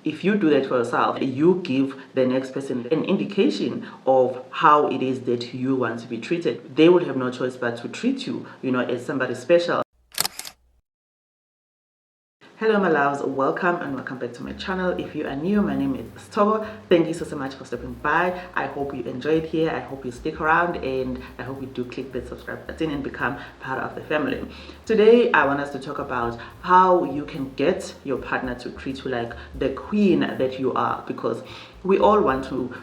If you do that for yourself, you give the next person an indication of how it is that you want to be treated. They would have no choice but to treat you, as somebody special. Hello my loves, welcome and welcome back to my channel. If you are new, my name is Sthoko. Thank you so much for stopping by. I hope you enjoyed here. I hope you stick around, and I hope you do click the subscribe button and become part of the family. Today I want us to talk about how you can get your partner to treat you like the queen that you are, because we all want to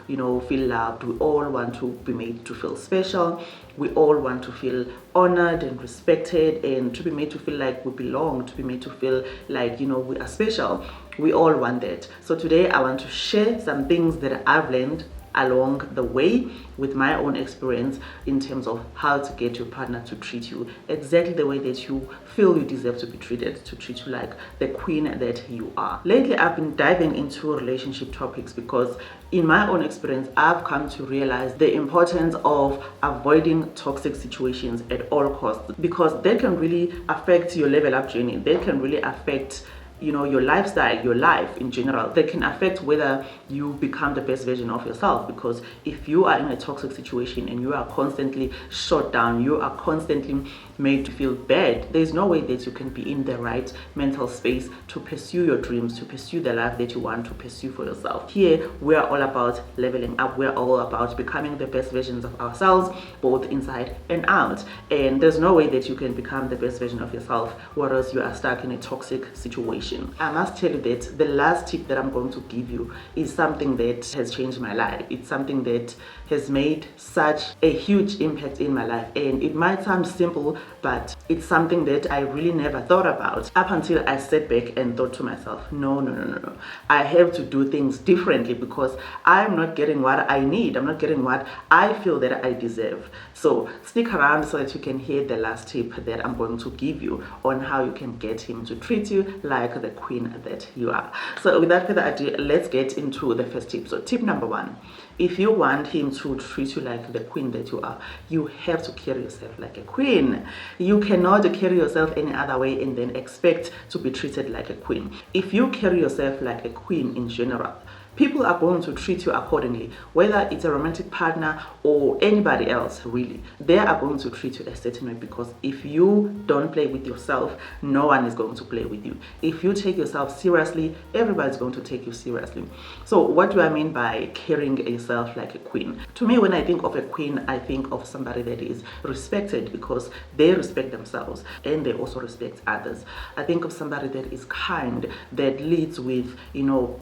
feel loved. We all want to be made to feel special. We all want to feel honored and respected, and to be made to feel like we belong, to be made to feel like we are special. We all want that. So today I want to share some things that I've learned along the way with my own experience in terms of how to get your partner to treat you exactly the way that you feel you deserve to be treated, to treat you like the queen that you are. Lately I've been diving into relationship topics because in my own experience I've come to realize the importance of avoiding toxic situations at all costs, because they can really affect your level up journey. They can really affect your lifestyle, your life in general. They can affect whether you become the best version of yourself, because if you are in a toxic situation and you are constantly shut down, you are constantly made to feel bad, there's no way that you can be in the right mental space to pursue your dreams, to pursue the life that you want to pursue for yourself. Here we are all about leveling up. We're all about becoming the best versions of ourselves, both inside and out, and there's no way that you can become the best version of yourself whereas you are stuck in a toxic situation. I must tell you that the last tip that I'm going to give you is something that has changed my life. It's something that has made such a huge impact in my life, and it might sound simple, but it's something that I really never thought about up until I sat back and thought to myself, no, I have to do things differently because I'm not getting what I need. I'm not getting what I feel that I deserve. So stick around so that you can hear the last tip that I'm going to give you on how you can get him to treat you like the queen that you are. So without further ado, let's get into the first tip. So tip number one: if you want him to treat you like the queen that you are, you have to carry yourself like a queen. You cannot carry yourself any other way and then expect to be treated like a queen. If you carry yourself like a queen in general, people are going to treat you accordingly, whether it's a romantic partner or anybody else. Really, they are going to treat you a certain way, because if you don't play with yourself, no one is going to play with you. If you take yourself seriously, everybody's going to take you seriously. So what do I mean by carrying yourself like a queen? To me, when I think of a queen, I think of somebody that is respected because they respect themselves and they also respect others. I think of somebody that is kind, that leads with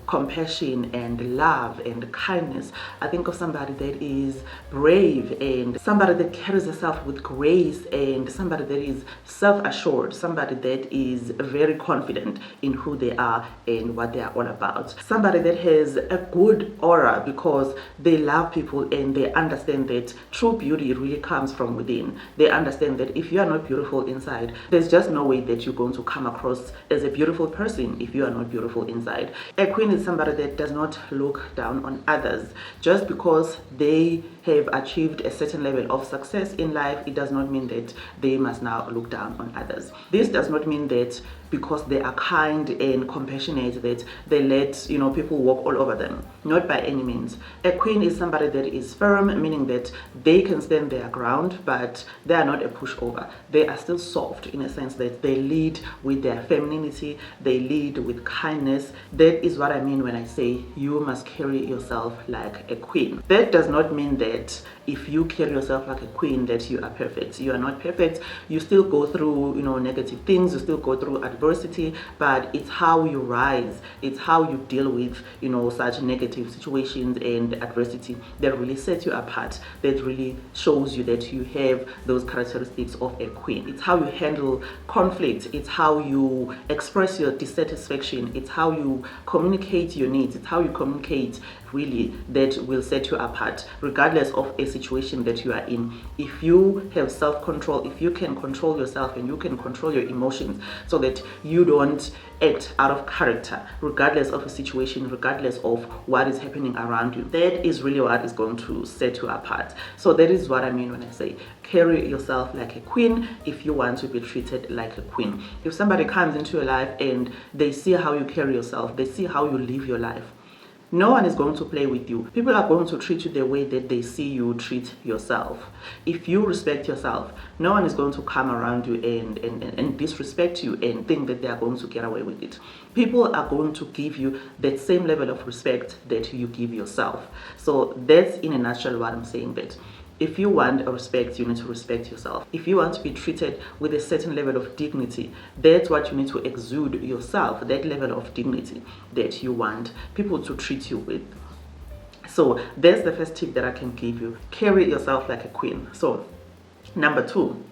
compassion and love and kindness. I think of somebody that is brave, and somebody that carries herself with grace, and somebody that is self-assured, somebody that is very confident in who they are and what they are all about. Somebody that has a good aura because they love people and they understand that true beauty really comes from within. They understand that if you are not beautiful inside, there's just no way that you're going to come across as a beautiful person if you are not beautiful inside. A queen is somebody that does not look down on others. Just because they have achieved a certain level of success in life, it does not mean that they must now look down on others. This does not mean that because they are kind and compassionate that they let people walk all over them. Not by any means. A queen is somebody that is firm, meaning that they can stand their ground, but they are not a pushover. They are still soft in a sense that they lead with their femininity, they lead with kindness. That is what I mean when I say you must carry yourself like a queen. That does not mean that if you carry yourself like a queen that you are perfect. You are not perfect. You still go through negative things, you still go through adversity, but it's how you rise, it's how you deal with such negative situations and adversity that really sets you apart, that really shows you that you have those characteristics of a queen. It's how you handle conflict, it's how you express your dissatisfaction, it's how you communicate your needs, it's how you communicate really that will set you apart, regardless of a situation that you are in. If you have self-control, if you can control yourself and you can control your emotions so that you don't act out of character, regardless of a situation, regardless of what is happening around you, that is really what is going to set you apart. So that is what I mean when I say carry yourself like a queen if you want to be treated like a queen. If somebody comes into your life and they see how you carry yourself, they see how you live your life, no one is going to play with you. People are going to treat you the way that they see you treat yourself. If you respect yourself, no one is going to come around you and disrespect you and think that they are going to get away with it. People are going to give you that same level of respect that you give yourself. So that's in a nutshell what I'm saying, that if you want respect, you need to respect yourself. If you want to be treated with a certain level of dignity, that's what you need to exude yourself, that level of dignity that you want people to treat you with. So that's the first tip that I can give you. Carry yourself like a queen. So number 2,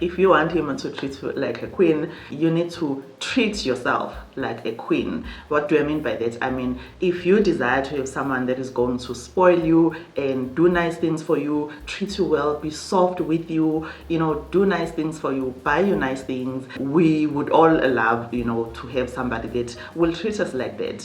if you want him to treat you like a queen, you need to treat yourself like a queen. What do I mean by that? I mean, if you desire to have someone that is going to spoil you and do nice things for you, treat you well, be soft with you, do nice things for you, buy you nice things, we would all love, to have somebody that will treat us like that,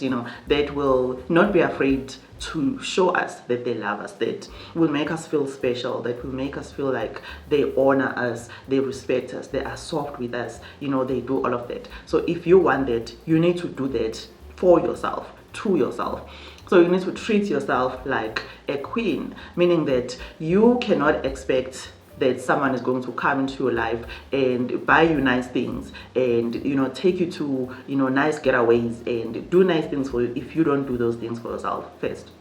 that will not be afraid to show us that they love us, that will make us feel special, that will make us feel like they honor us, they respect us, they are soft with us, they do all of that. So if you want that, you need to do that for yourself, to yourself. So you need to treat yourself like a queen, meaning that you cannot expect that someone is going to come into your life and buy you nice things and take you to nice getaways and do nice things for you if you don't do those things for yourself first.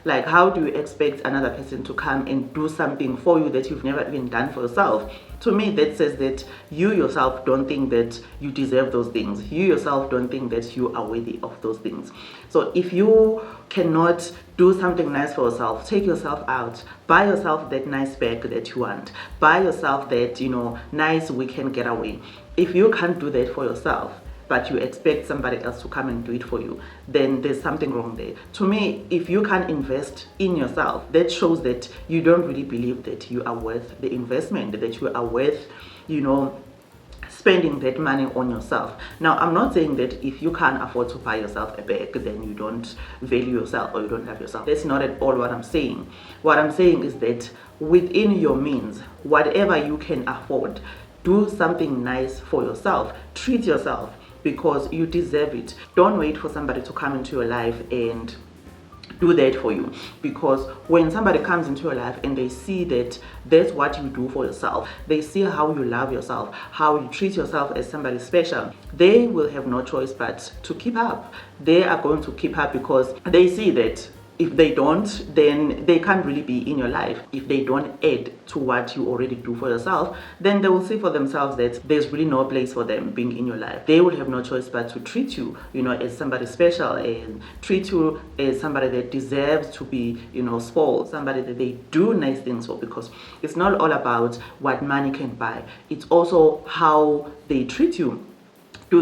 Like, how do you expect another person to come and do something for you that you've never even done for yourself? To me, that says that you yourself don't think that you deserve those things. You yourself don't think that you are worthy of those things. So if you cannot do something nice for yourself, take yourself out, buy yourself that nice bag that you want, buy yourself that, nice weekend getaway. If you can't do that for yourself, but you expect somebody else to come and do it for you, then there's something wrong there. To me, if you can't invest in yourself, that shows that you don't really believe that you are worth the investment, that you are worth, spending that money on yourself. Now, I'm not saying that if you can't afford to buy yourself a bag, then you don't value yourself or you don't love yourself. That's not at all what I'm saying. What I'm saying is that within your means, whatever you can afford, do something nice for yourself. Treat yourself, because you deserve it. Don't wait for somebody to come into your life and do that for you, because when somebody comes into your life and they see that that's what you do for yourself, they see how you love yourself, how you treat yourself as somebody special, they will have no choice but to keep up. They are going to keep up because they see that if they don't, then they can't really be in your life. If they don't add to what you already do for yourself, then they will see for themselves that there's really no place for them being in your life. They will have no choice but to treat you, as somebody special and treat you as somebody that deserves to be, spoiled, somebody that they do nice things for, because it's not all about what money can buy. It's also how they treat you.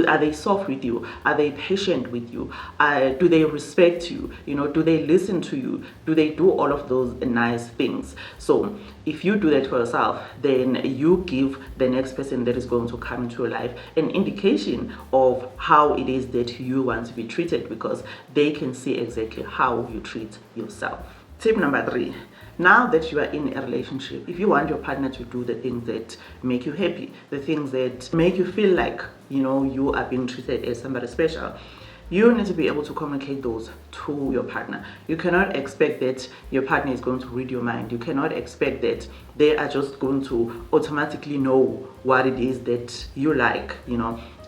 Are they soft with you? Are they patient with you? Do they respect you? Do they listen to you? Do they do all of those nice things? So if you do that for yourself, then you give the next person that is going to come into your life an indication of how it is that you want to be treated, because they can see exactly how you treat yourself. Tip number 3. Now that you are in a relationship, if you want your partner to do the things that make you happy, the things that make you feel like, you are being treated as somebody special, you need to be able to communicate those to your partner. You cannot expect that your partner is going to read your mind. You cannot expect that they are just going to automatically know what it is that you like,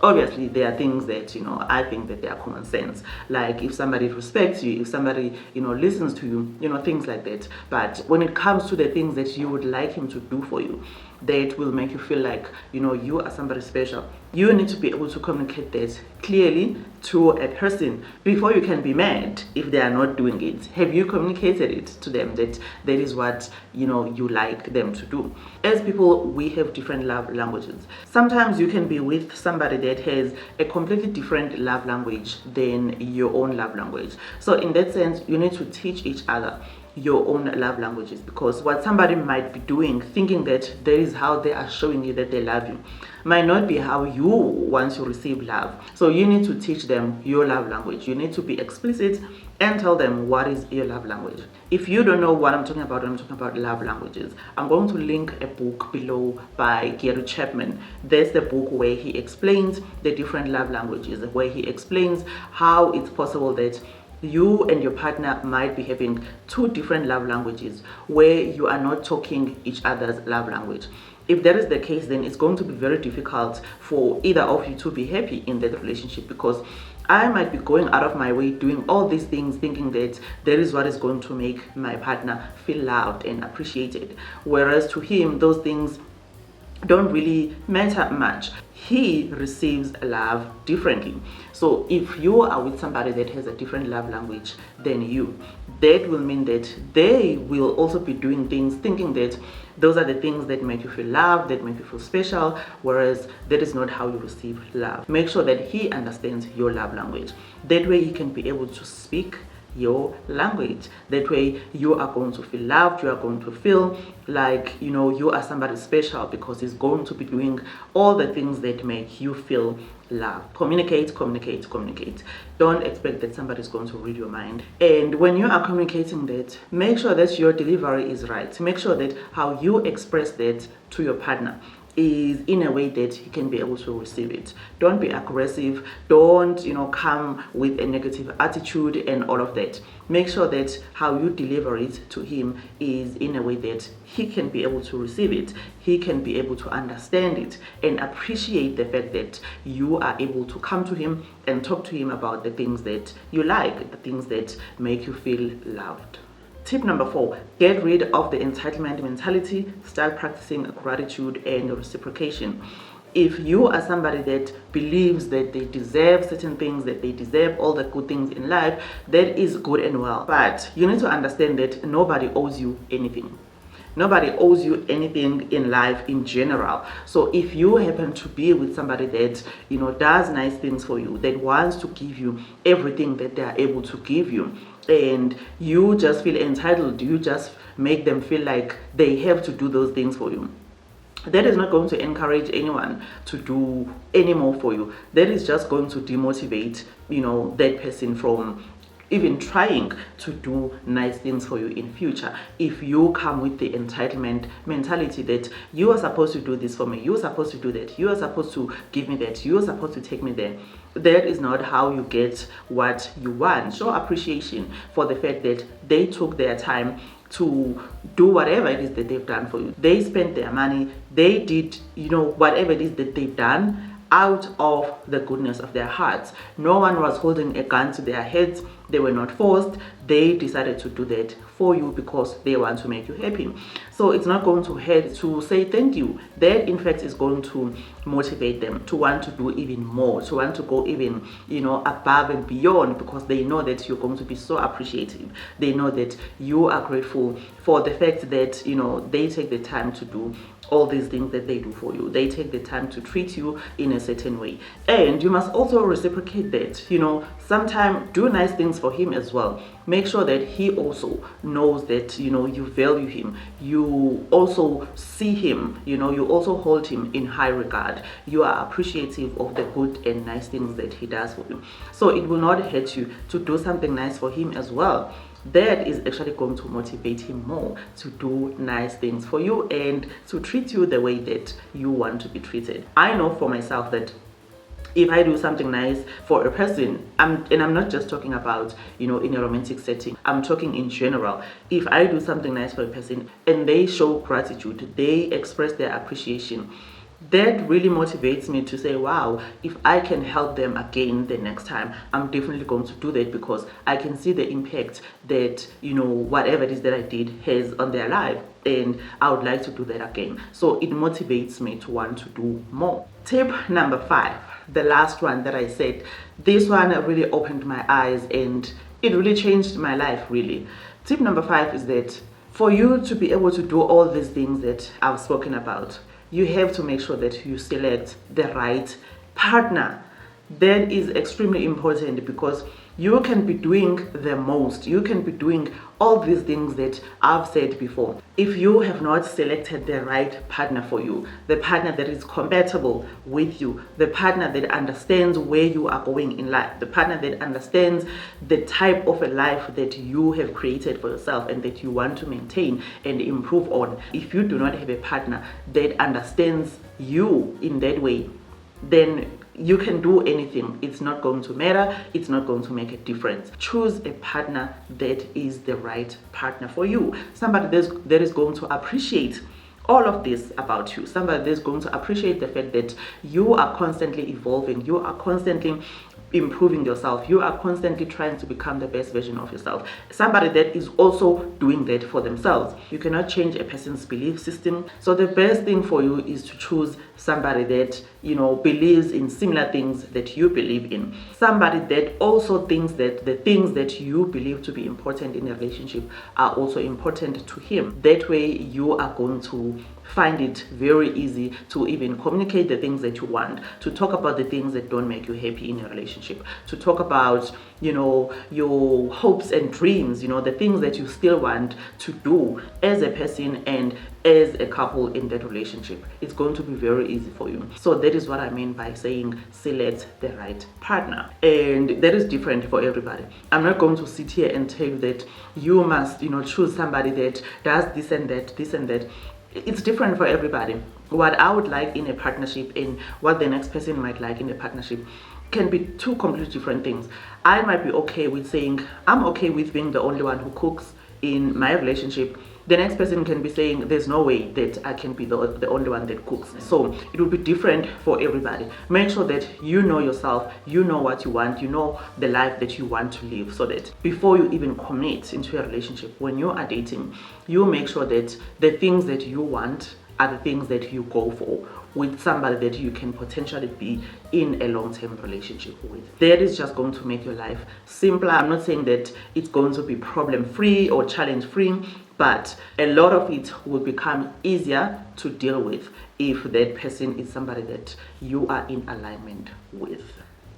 Obviously, there are things that, I think that they are common sense. Like if somebody respects you, if somebody, listens to you, things like that. But when it comes to the things that you would like him to do for you, that will make you feel like, you are somebody special, you need to be able to communicate that clearly to a person before you can be mad if they are not doing it. Have you communicated it to them that that is what, you like them to do? As people, we have different love languages. Sometimes you can be with somebody that that has a completely different love language than your own love language. So in that sense, you need to teach each other your own love languages, because what somebody might be doing, thinking that that is how they are showing you that they love you, might not be how you want to receive love. So you need to teach them your love language. You need to be explicit and tell them what is your love language. If you don't know what I'm talking about when I'm talking about love languages, I'm going to link a book below by Gary Chapman. That's the book where he explains the different love languages, where he explains how it's possible that you and your partner might be having two different love languages where you are not talking each other's love language. If that is the case, then it's going to be very difficult for either of you to be happy in that relationship, because I might be going out of my way doing all these things thinking that that is what is going to make my partner feel loved and appreciated, whereas to him those things don't really matter much. He receives love differently. So if you are with somebody that has a different love language than you, that will mean that they will also be doing things thinking that those are the things that make you feel loved, that make you feel special, whereas that is not how you receive love. Make sure that he understands your love language. That way he can be able to speak your language. That way you are going to feel loved, you are going to feel like you are somebody special, because he's going to be doing all the things that make you feel loved. Communicate. Don't expect that somebody's going to read your mind. And when you are communicating that, make sure that your delivery is right. Make sure that how you express that to your partner is in a way that he can be able to receive it. Don't be aggressive. Don't come with a negative attitude and all of that. Make sure that how you deliver it to him is in a way that he can be able to receive it. He can be able to understand it and appreciate the fact that you are able to come to him and talk to him about the things that you like, the things that make you feel loved. Tip number 4, get rid of the entitlement mentality. Start practicing gratitude and reciprocation. If you are somebody that believes that they deserve certain things, that they deserve all the good things in life, that is good and well. But you need to understand that nobody owes you anything. Nobody owes you anything in life in general. So if you happen to be with somebody that does nice things for you, that wants to give you everything that they are able to give you, and you just feel entitled, you just make them feel like they have to do those things for you, that is not going to encourage anyone to do any more for you. That is just going to demotivate that person from even trying to do nice things for you in future. If you come with the entitlement mentality that you are supposed to do this for me, you are supposed to do that, you are supposed to give me that, you are supposed to take me there, that is not how you get what you want. Show appreciation for the fact that they took their time to do whatever it is that they've done for you. They spent their money, they did whatever it is that they've done out of the goodness of their hearts. No one was holding a gun to their heads. They were not forced. They decided to do that for you because they want to make you happy. So it's not going to hurt to say thank you. That in fact is going to motivate them to want to do even more, to want to go even above and beyond, because they know that you're going to be so appreciative. They know that you are grateful for the fact that they take the time to do all these things that they do for you. They take the time to treat you in a certain way. And you must also reciprocate that. Sometimes do nice things for him as well. Make sure that he also knows that you value him. You also see him, you also hold him in high regard. You are appreciative of the good and nice things that he does for you. So it will not hurt you to do something nice for him as well. That is actually going to motivate him more to do nice things for you and to treat you the way that you want to be treated. I know for myself that if I do something nice for a person, and I'm not just talking about in a romantic setting, I'm talking in general. If I do something nice for a person and they show gratitude, they express their appreciation, that really motivates me to say, wow, if I can help them again the next time, I'm definitely going to do that, because I can see the impact that whatever it is that I did has on their life, and I would like to do that again. So it motivates me to want to do more. Tip number 5, the last one that I said, this one really opened my eyes and it really changed my life really. Tip number 5 is that for you to be able to do all these things that I've spoken about, you have to make sure that you select the right partner, that is extremely important, because you can be doing the most, you can be doing all these things that I've said before. If you have not selected the right partner for you, the partner that is compatible with you, the partner that understands where you are going in life, the partner that understands the type of a life that you have created for yourself and that you want to maintain and improve on, if you do not have a partner that understands you in that way, then you can do anything. It's not going to matter. It's not going to make a difference. Choose a partner that is the right partner for you. Somebody that is going to appreciate all of this about you. Somebody that's going to appreciate the fact that you are constantly evolving. You are constantly improving yourself. You are constantly trying to become the best version of yourself. Somebody that is also doing that for themselves. You cannot change a person's belief system. So the best thing for you is to choose somebody that, believes in similar things that you believe in. Somebody that also thinks that the things that you believe to be important in a relationship are also important to him. That way you are going to find it very easy to even communicate the things that you want, to talk about the things that don't make you happy in a relationship, to talk about, your hopes and dreams, the things that you still want to do as a person and as a couple in that relationship. It's going to be very easy for you. So that is what I mean by saying select the right partner. And that is different for everybody. I'm not going to sit here and tell you that you must, choose somebody that does this and that. It's different for everybody. What I would like in a partnership and what the next person might like in a partnership can be two completely different things. I might be okay with saying, I'm okay with being the only one who cooks in my relationship. The next person can be saying, there's no way that I can be the only one that cooks. So it will be different for everybody. Make sure that you know yourself, you know what you want, you know the life that you want to live, so that before you even commit into a relationship, when you are dating, you make sure that the things that you want are the things that you go for with somebody that you can potentially be in a long-term relationship with. That is just going to make your life simpler. I'm not saying that it's going to be problem-free or challenge-free, but a lot of it will become easier to deal with if that person is somebody that you are in alignment with.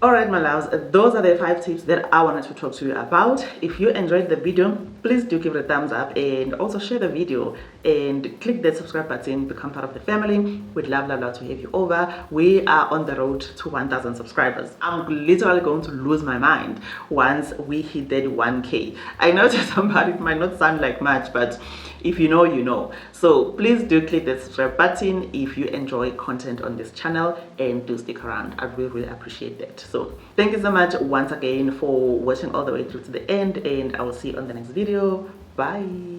Alright my loves, those are the 5 tips that I wanted to talk to you about. If you enjoyed the video, please do give it a thumbs up and also share the video and click that subscribe button, become part of the family. We'd love to have you over. We are on the road to 1,000 subscribers. I'm literally going to lose my mind once we hit that 1K. I know to somebody it might not sound like much, but if you know, you know. So please do click the subscribe button if you enjoy content on this channel, and do stick around. I really appreciate that. So thank you so much once again for watching all the way through to the end, and I will see you on the next video. Bye.